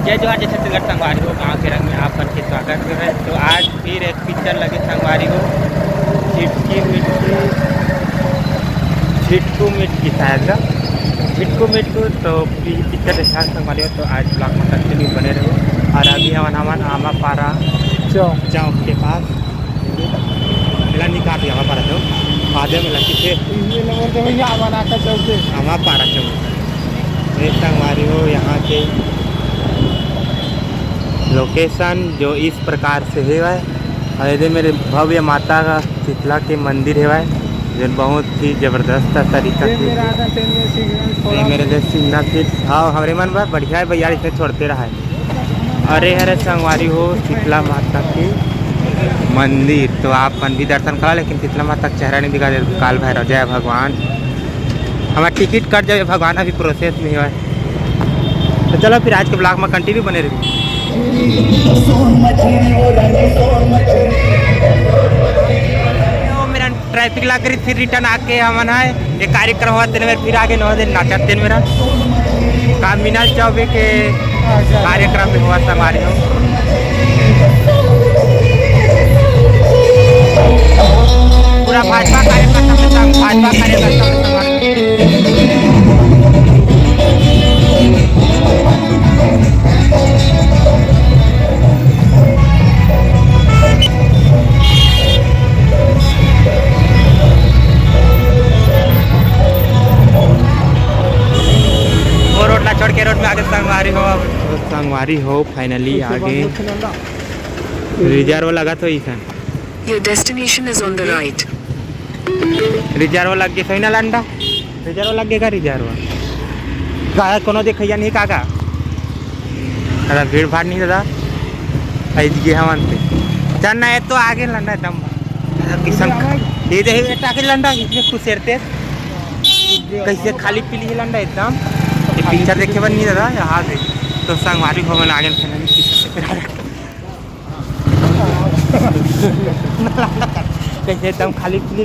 जय जोहार जय छत्तीसगढ़ संगवारी हो, गाँव के रंग में आप सबके स्वागत है। तो आज फिर एक पिक्चर लगे संगवारी हो, छिटकू मिट्टी शायद छिटकू मिट्टू। तो पिक्चर देखा संगवारी हो, तो आज ब्लॉग में कंटिन्यू बने रहो। और अभी हम आमा पारा चौक के पास मिला निकाल दिया आमा पारा चौक आधे में लगी थे आमा पारा चौक संगवारी हो। यहाँ के लोकेशन जो इस प्रकार से है और ये मेरे भव्य माता का शीतला के मंदिर है जो बहुत ही ज़बरदस्त तरीका से मेरे देश सिंगना फिर हाँ हमारे मन में बढ़िया है भैया, इसे छोड़ते रहा है। अरे हरे संगवारी हो शीतला माता के मंदिर, तो आप मन भी दर्शन करा, लेकिन शीतला माता का चेहरा नहीं दिखा दे। काल भैरव जय भगवान, हमारा टिकट कट जाए भगवान अभी प्रोसेस में है। तो चलो फिर आज के ब्लॉग में कंटिन्यू बने रही। मेरा ट्रैफिक लग रही, फिर रिटर्न आके हमन है एक कार्यक्रम हुआ तेरे में, फिर आगे 9 दिन नाचा तेन मेरा काम मीनाल चौबे के कार्यक्रम में हुआ हमारे हो। पूरा भाजपा कार्यकर्ता छोड़ के रोड में आगे संगवारी हो फाइनली आगे रिजर्व लगा तो इसन Your destination is on the right. Reserve लग गया सही ना लंडा, रिजर्व लग गया रिजर्व का कोनो देखिया नहीं काका, अरे भीड़ भाड़ नहीं दादा ऐसे हमन से चलना है तो आगे लंडा एकदम किसान ये दे बेटा के लंडा इसमें खुश रहते कैसे खाली पीली लंडा एकदम पिक्चर देखे बन नहीं दादा यहाँ से। तो संगवारी हो मन आगे कैसे एकदम खाली पीली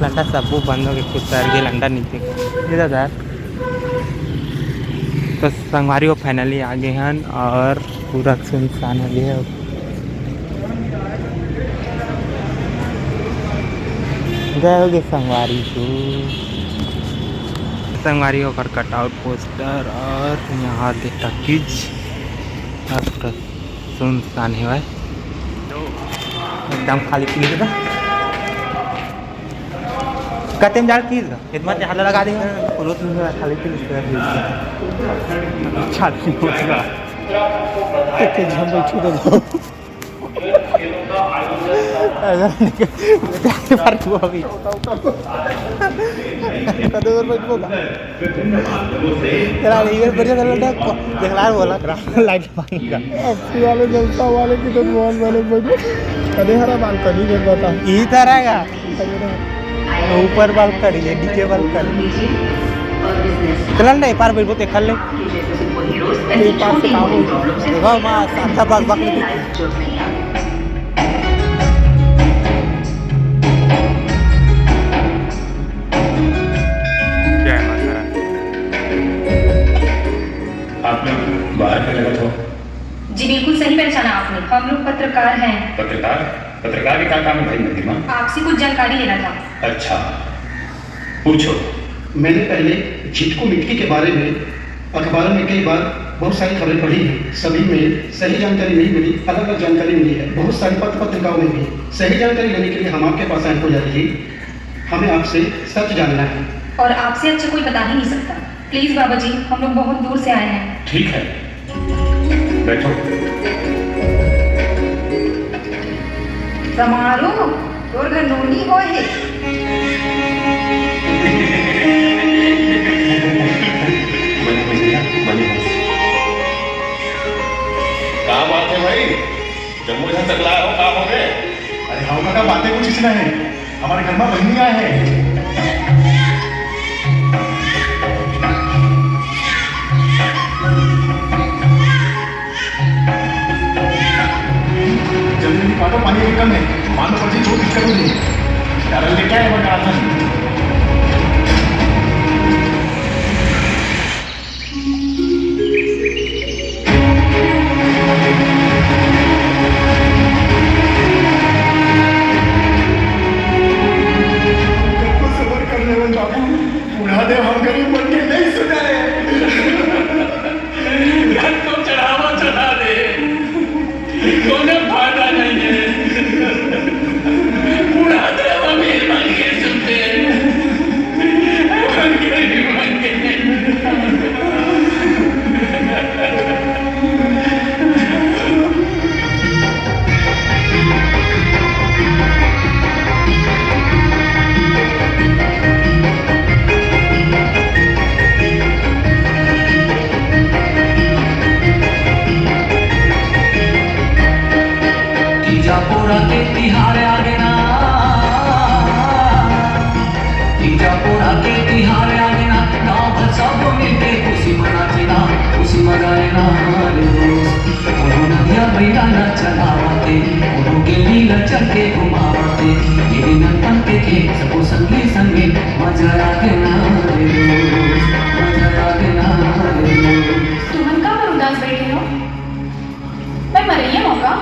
लंडा सब बंद हो गए, खुद सर के लंडा नीचे दादा। तो संगवारी हो फाइनली आगे हैं और पूरा सुनसान हो गया। गए हो गए संगवारी होकर कटआउट पोस्टर और यहाँ देखा किज सुनसान है एकदम खाली पीली था कहते हैं जाल की इतना जहाँ लगा देंगे खाली पीली लाइट वाले जनता वाले की तो बहुत वाले कदे हरा बालकनी में बता यही तरह का ऊपर बालकनी है नीचे बालकनी चल नहीं पार बिल्कुल देख ले पास से काम देखो मां साथा बाग बाग बाहर में लगा था। जी बिल्कुल सही पहचाना आपने, हम लोग पत्रकार हैं। पत्रकार के क्या काम है भाई नदीमा? आपसे कुछ जानकारी लेना था। अच्छा पूछो। मैंने पहले छिटकू मिट्टी के बारे में अखबारों में कई बार बहुत सारी खबरें पढ़ी हैं, सभी में सही जानकारी नहीं मिली, अलग अलग जानकारी मिली है। बहुत सारी पत्रिकाओं में भी सही जानकारी लेने के लिए हम आपके पास आए। हो जाती हमें आपसे सच जानना है और आपसे अच्छा कोई बता ही नहीं सकता। प्लीज बाबा जी, हम लोग बहुत दूर से आए हैं। ठीक है बैठो। समारोह तोर घर नोनी हो है। क्या बात है भाई, जम्मू जहाँ चकला हो क्या हो गए? अरे हम का बातें कुछ इसमें है, हमारे घर में बहनी आए हैं। जल्दी काटो, पानी कम है, मान लो पड़ी जो दिक्कत नहीं यार लेके आए बता था। बैला न चलावते उन्हों के लीला चलके घुमावते ये न तंके के सबो संगी संगी मजा आके ना रे दोस्त, मजा आके ना रे दोस्त। तुम का पर उदास बैठे हो? मैं मर रही हूँ का?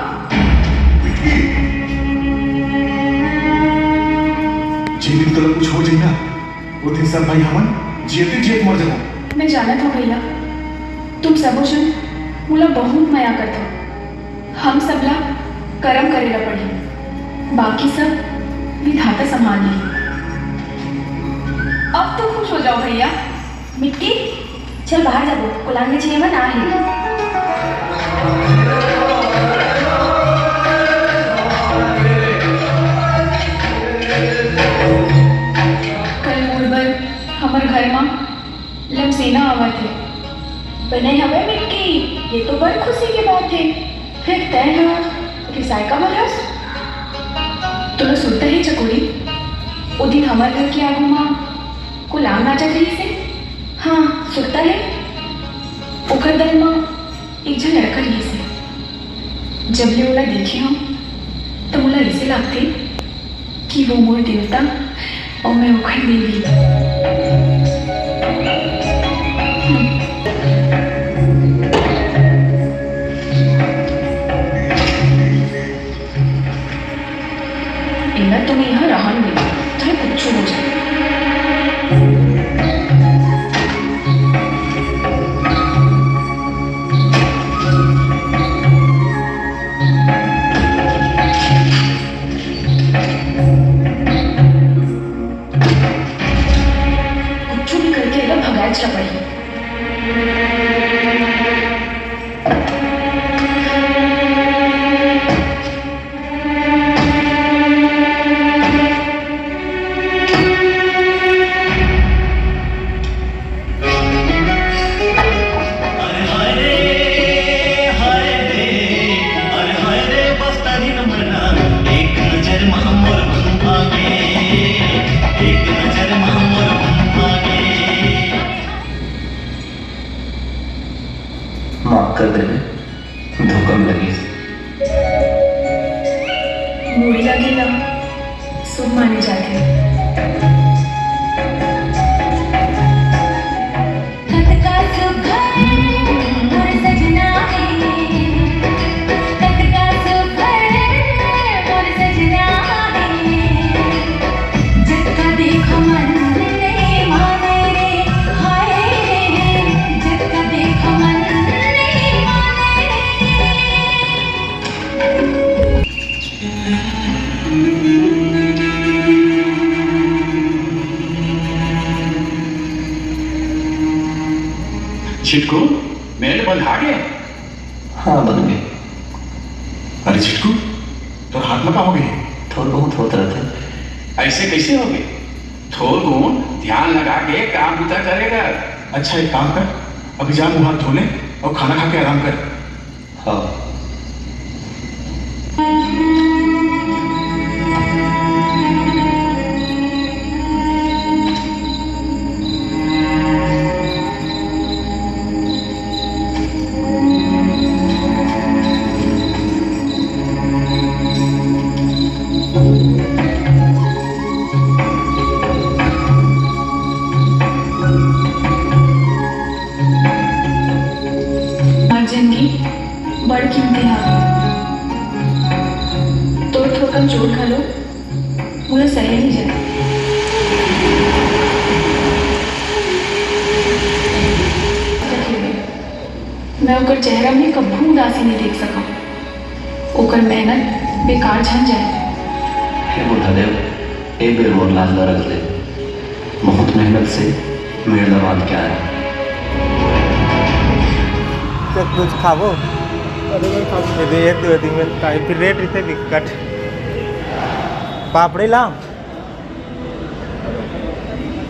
जी दिन तो कुछ हो जाए ना वो दिन सब भाई हमन जीते जीत मर जाओ। मैं जानत हूँ भैया, तुम सबो जन मुला बहुत माया करत हो। हम सबला कर्म करेला पड़ी, बाकी सब विधाता संभाल ली। अब तो खुश हो जाओ भैया। मिट्टी चल बाहर जाबो, कुलांग में छे मन आहे। कल मोरबर हमर घर में लमसेना आवा थे, बने हमें मिट्टी, ये तो बड़ी खुशी की बात है। फिर तय है रिसाई का बरस तुम सुनते ही चकोरी वो दिन हमारे घर के आगू माँ को लाम नाचा रही से। हाँ सुनता है ओखर दल माँ एक जन लड़का रही से। जब ले ओला देखी हम तो मुला ऐसे लगते कि वो मोर देवता और मैं ओखर देवी। तुम यहाँ रहन में तुम्हें कुछ हो जाए। कुछ भी करके एकदम भगाए चपाई। माफ कर दे धोखा में लगी मूड़ी लगेगा शुभ माने जाते। छिटकू मेल बंद आ गया। हाँ बन गए। अरे छिटकू तो हाथ में का हो गए? थोड़ा बहुत होता रहता। ऐसे कैसे हो गए? थोड़ गुण ध्यान लगा के काम पूरा करेगा। अच्छा एक काम कर, अभी जा मुंह हाथ धोने और खाना खा के आराम कर। हाँ बड़ कीमती है तो थोड़ा जोड़ खा लो मुझे सही नहीं जाए। मैं ओकर चेहरा में कभी उदासी नहीं देख सका। ओकर मेहनत बेकार छन जाए। हे बुढ़ादेव एक बेर मोर लाज न रख ले। बहुत मेहनत से मेरे दमाद क्या है। तो कुछ खाबो अरे मैं खा ये एक दो दिन में का फिर रेट रहते बिकट पापड़ी ला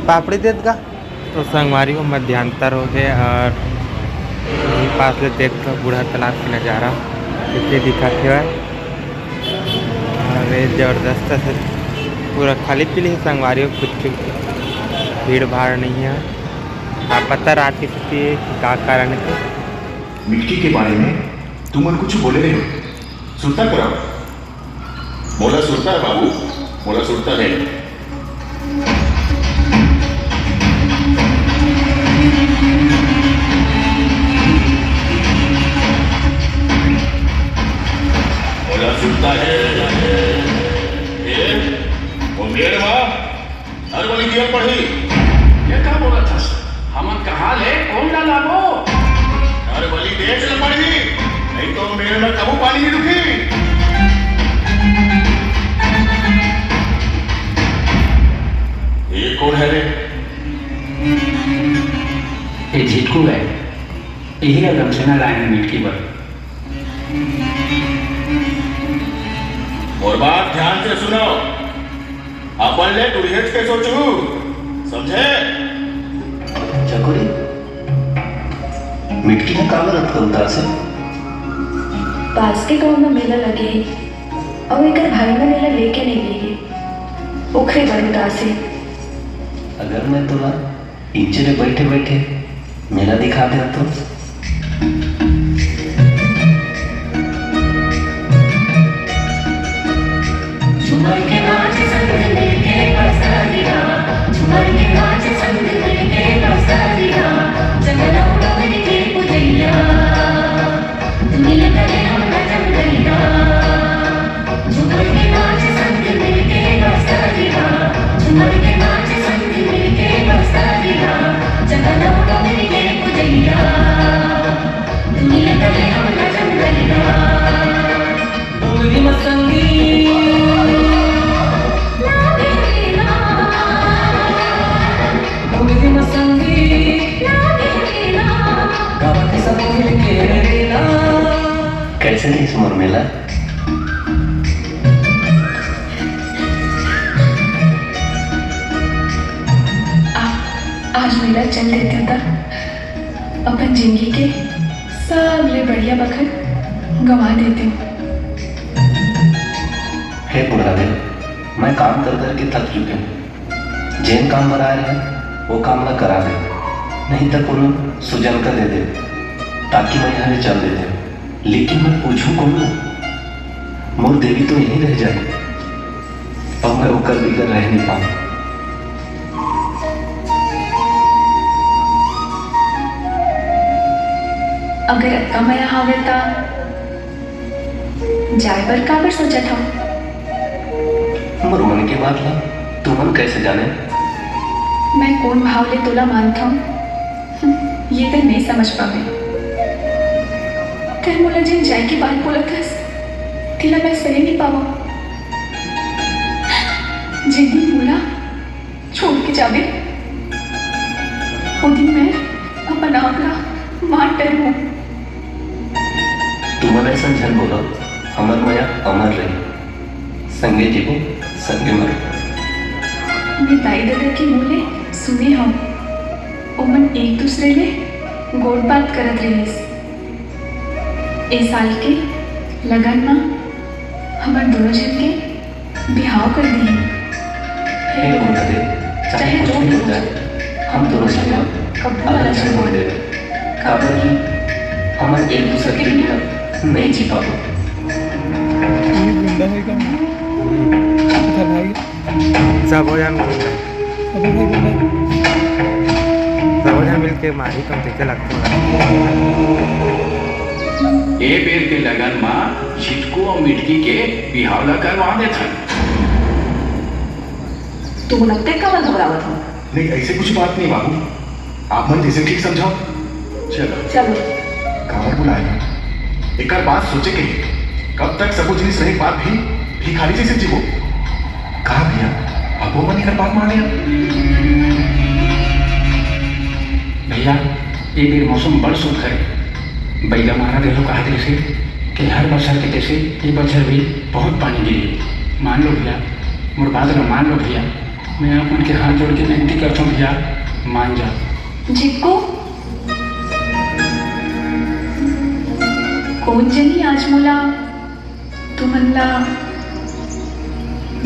पापड़ी दे का। तो संगवारी को मध्यांतर हो गए और यही पास से देख कर बूढ़ा तालाब का नज़ारा इतने दिखाते हुए और ये ज़बरदस्त से पूरा खाली पीली है। संगवारी को कुछ भीड़ भाड़ नहीं है। आप पता रात की स्थिति क्या कारण है? मिट्टी के बारे में तुम मन कुछ बोले नहीं हो सुरता कराओ मोला सुरता है बाबू मोला सुरता है मोला सुरता है ये वो मेरे माँ हर वाली दिया पढ़ी ये क्या बोला था हमन कहाँ ले कौन डाला वो हर वाली देश ले पढ़ी नहीं तो मेरे में कबू पानी नहीं रुकी ये कौन है रे ये झिटकू है यही है दमसेना लाइन मिटकी पर और बात ध्यान से सुनो अपन ले दुर्हेज के सोचू समझे चकोरी मिटकी का काम रखता होता से पास के गांव में मेला लगे और एक भाई में मेला लेके नहीं गए ओखरे बड़े से अगर मैं तुला इंचरे बैठे बैठे मेला दिखा दे तो झूमर के नाच संग मिलके बरसातिया झूमर के नाच संग मिलके बरसातिया जंगलों में के पुजैया मिल करे हम जंगलिया झूमर के नाच संग मिलके बरसातिया झूमर के नाच संग मिलके बरसातिया जंगलों में के पुजैया मिल करे हम जंगलिया डोगरी मसंगी कैसे नहीं सुमर मेला आज मेला चल लेते था अपन जिंदगी के सबले बढ़िया बखत गंवा देते हे बुढ़ादेव मैं काम कर करके थक चुके हूँ जैन काम बनाए रहे वो काम ना करा दे नहीं तक उन्हें सुजन कर दे दे ताकि मैं यहाँ चल देते लेकिन मैं पूछूं कौन ना मोर देवी तो यहीं रह जाए और मैं होकर भी कर रह नहीं पाऊँ अगर अक्का मैं हावे ता जाए पर काबर सोचा था मोर मन की बात ला तू मन कैसे जाने मैं कौन भाव ले तोला मानता हूँ ये तो नहीं समझ पावे तेरे मोला जिन जाए की बात बोला था तिला मैं सही नहीं पावा जिन दिन मोला छोड़ के जावे वो दिन मैं अपन आपला मार डरूं तू मन ऐसा झन बोलो अमर माया अमर रही संगे जीवो संगे मरो मैं दाई दादा के बोले सुने हम ओमन एक दूसरे ले गोड़ बात करत रहीस ए साल के लगन में हमार दोनों जन के बिहाव कर दिए हे गुरुदेव चाहे जो भी हो जाए हम दोनों जन कब्बू वाला जन बोल दे काबर की हम एक दूसरे के बिना नहीं जी पाओ गुंडा है क्या इधर भाई सब हो जाए अबे भाई गुंडा सब हो जाए मिल के मारी कम देखे लगता है ए बेर के लगन में छिटकू और मिटकी के बिहावला करवा देते तू लगते कब घबरावत हो नहीं ऐसे कुछ बात नहीं बाबू आप मन जैसे ठीक समझाओ चलो चलो कांवर बुलाएगा एक बात सोचे के कब तक सब जिनिस रहे बात भी भिखारी जैसे जीवो कहा भैया अब वो मन कर बात मान लिया भैया ये भी मौसम बड़ सुख है बैला मारा देखो कहा जैसे कि हर बरसात के जैसे ये बरसात भी बहुत पानी गिरी मान लो भैया मोर बात ना मान लो भैया मैं आप उनके हाथ जोड़ के विनती करता हूँ भैया मान जा जिक्को कौन जनी आज मोला तुमला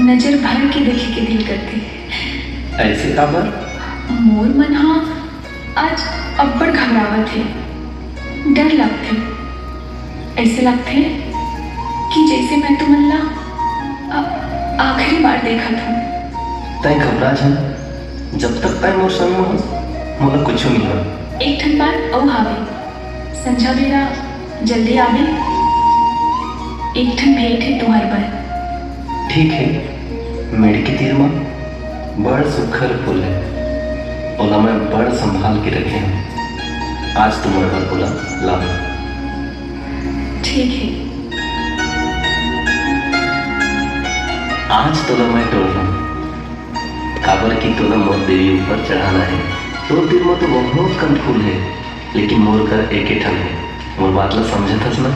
नजर भर के देखे के दिल करते ऐसे काबर मोर मन आज अब्बड़ घबरावत है डर लगते ऐसे लगते कि जैसे मैं तुमल्ला आखिरी बार देखा था। तय घबरा जा, जब तक तय मोर संग में हो मोला कुछ नहीं हो। एक ठन बार औ हावे, संझा बेरा जल्दी आवे, एक ठन भेंट है तुम्हार पर। ठीक है, मेड़ के तीर में बड़ सुखर फूल है, ओला मैं बड़ संभाल के रखे हूँ। आज तुम्हारे पर बोला ला। ठीक है। आज तोला मैं तोड़ रहा हूँ, काबर की तोला मोर देवी ऊपर चढ़ाना है। तोर दिल में तो बहुत कम फूल है, लेकिन मोर का एक ठन है। मोर बात ला समझे थस ना?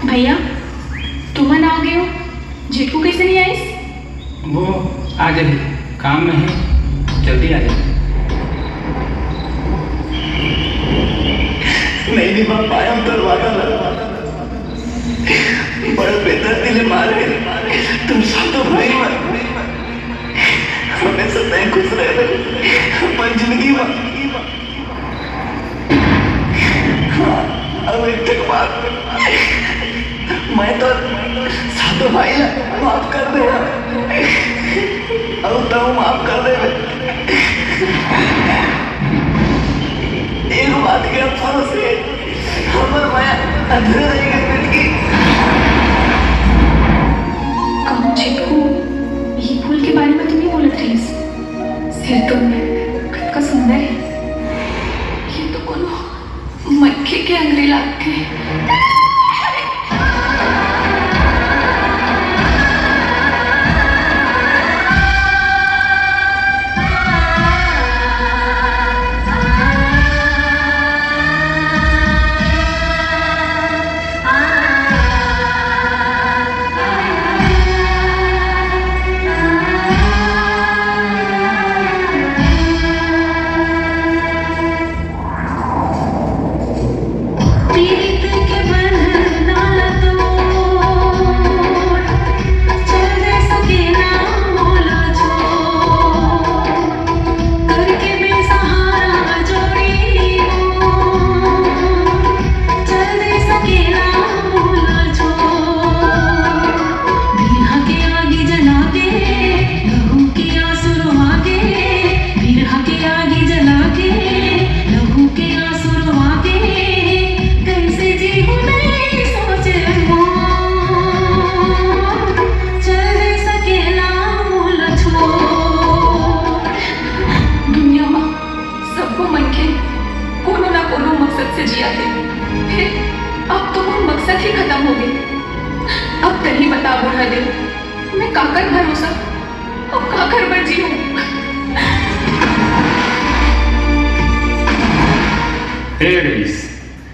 भैया तुम आ गए हो, जीतू कैसे नहीं आईस? वो आ जाए, काम में है, जल्दी आ जाए। नहीं निभा पाया हम दरवाजा लगा, बड़ा बेदर्दी ने मारे। तुम सातों भाई मर हमेशा तय खुश रहे अपन जिंदगी में। हाँ, अब एक तक बात मैं तो सातों भाई ला माफ कर दे, अब तो माफ कर दे। एक बात के अफसोस से हमर माया अधूरा रह गई बेटी। कहूँ चिपकू, ये फूल के बारे में तुम ही बोलत रहीस। सिर तो खुद का सुंदर है, ये तो कोनो मक्खी के अंगरी लाग के।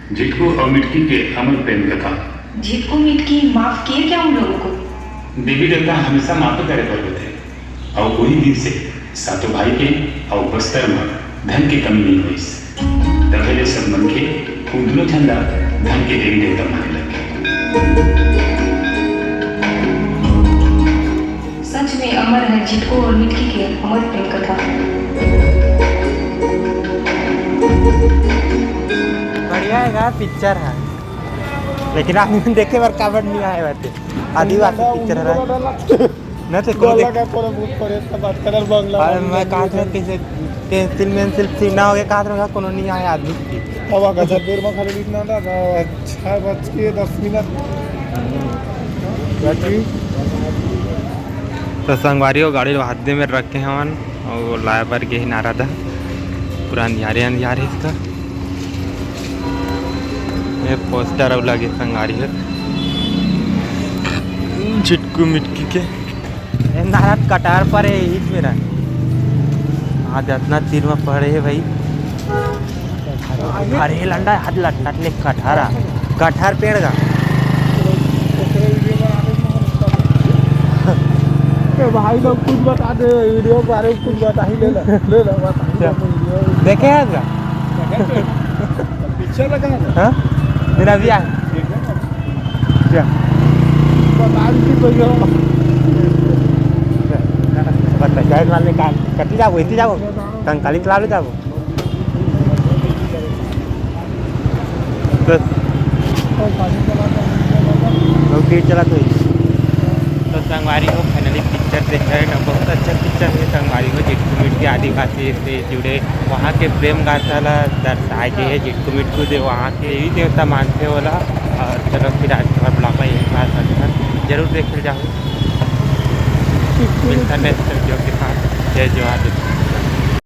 झिटकू और मिटकी के अमर प्रेम कथा। झिटकू मिटकी माफ किए क्या उन लोगों को? देवी देवता हमेशा माफ करे करते थे, और वही दिन से सातों भाई के और बस्तर में धन की कमी नहीं हुई। तभी सब मन के दोनों झंडा धन के देवी देवता माने लगे। सच में अमर है झिटकू और मिटकी के अमर प्रेम कथा। बढ़िया है, पिक्चर है, लेकिन आपने देखे बार कावड़ नहीं आए वैसे आदिवासी पिक्चर है ना। तो कोई लगा पूरा भूत परे का बात करल बंगला। मैं कहा था कैसे पेंसिल मेंसिल सीना हो गया, कहा था कोनो नहीं आया आदमी। अब गजब देर में खाली इतना ना 6:10 तो संगवारी गाड़ी हाथ में रखे हैं और लाया पर के ही नारा था पूरा अंधियारे अंधियारे इसका। ये पोस्टर अब लगे संगारी है झिटकू मिटकी के नाराज कटार पर है ही मेरा। आज इतना तीर में पड़े है भाई। अरे लंडा हाथ लटने कठार पेड़ का भाई लोग कुछ बता दे, वीडियो के बारे में कुछ बता ही ले ला। देखे है पिक्चर लगा है हाँ मेरा भी आ क्या बता दी भैया बता जाए वाले का कटी जाओ इतनी जाओ कंकाली चला ले जाओ तो फिर चला तो संगवारी को फाइनली पिक्चर देखा है ना बहुत अच्छा पिक्चर है संगवारी को जिटकुमिट के आदिवासी से जुड़े वहाँ के प्रेम गाथा ला दर्शाए गए है जिटकुमिट को जो वहाँ के ही देवता मानते होला और चलो फिर आज का ब्लॉग में यही बात अच्छा जरूर देख जाओ मिलता नेक्स्ट वीडियो के साथ जय जवाहर।